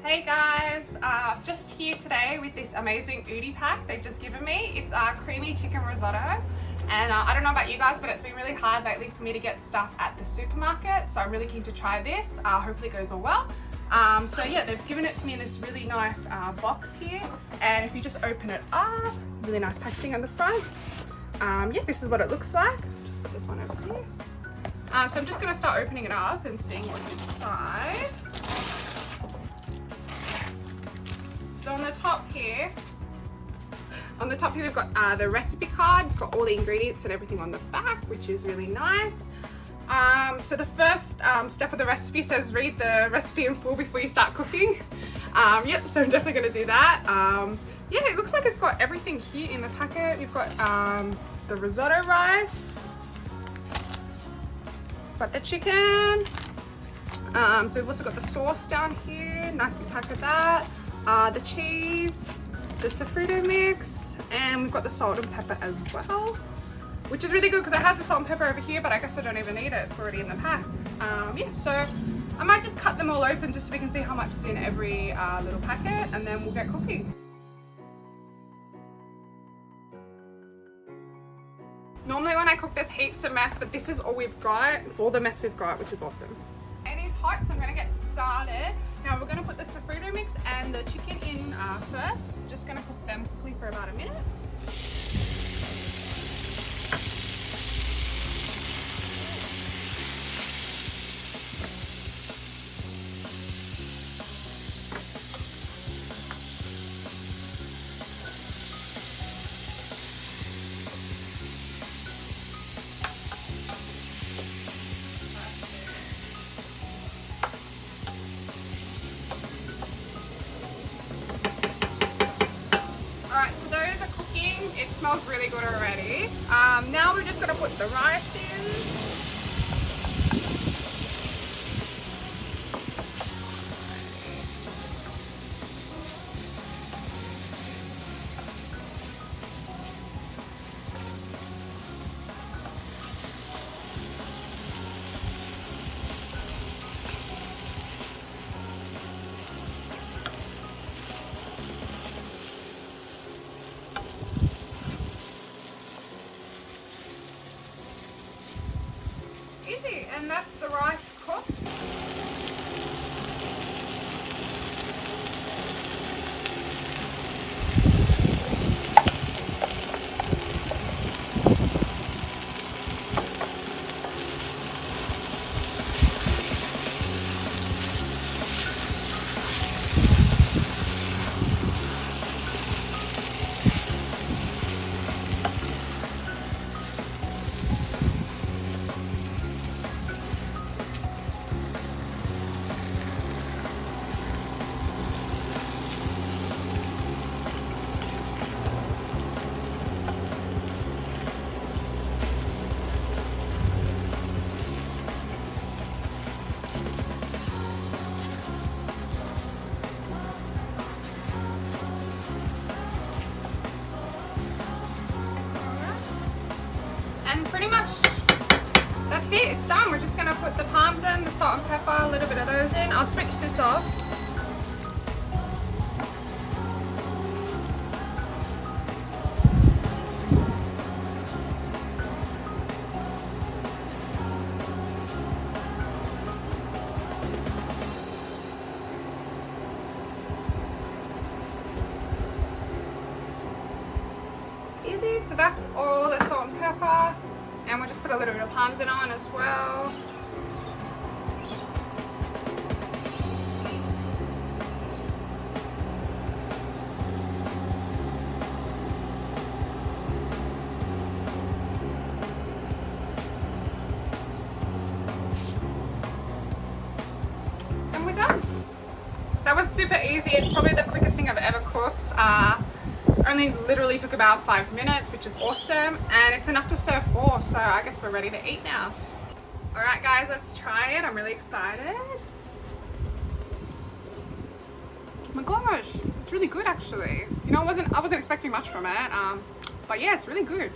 Hey guys, just here today with this amazing Oodee pack they've just given me. It's creamy chicken risotto, and I don't know about you guys, but it's been really hard lately for me to get stuff at the supermarket, so I'm really keen to try this. Hopefully it goes all well. So yeah, they've given it to me in this really nice box here, and if you just open it up, really nice packaging on the front. Yeah, this is what it looks like. Just put this one over here. So I'm just going to start opening it up and seeing what's inside. So on the top here we've got the recipe card. It's got all the ingredients and everything on the back, which is really nice. So the first step of the recipe says read the recipe in full before you start cooking. Yep, so I'm definitely going to do that. Yeah, it looks like it's got everything here in the packet. You've got the risotto rice, got the chicken. So we've also got the sauce down here, nice big pack of that. The cheese, the sofrito mix, and we've got the salt and pepper as well, which is really good because I had the salt and pepper over here, but I guess I don't even need it. It's already in the pack. Yeah, so I might just cut them all open just so we can see how much is in every little packet, and then we'll get cooking. Normally when I cook there's heaps of mess, but this is all we've got. It's all the mess we've got, which is awesome. It is hot, so I'm going to get started. Now we're going to put the sofrito mix and the chicken in first. Just going to cook them quickly for about a minute. It smells really good already. Now we're just going to put the rice in. Easy, and that's the rice cooked. And pretty much that's it, it's done. We're just gonna put the parmesan, the salt and pepper, a little bit of those in. I'll switch this off. Easy, so that's all the salt and pepper, and we'll just put a little bit of parmesan on as well. And we're done. That was super easy. It's probably the quickest thing I've ever cooked. Only literally took about 5 minutes, which is awesome, and it's enough to serve 4, so I guess we're ready to eat now. Alright guys, let's try it. I'm really excited. Oh my gosh, it's really good actually. You know, I wasn't expecting much from it, but yeah, it's really good.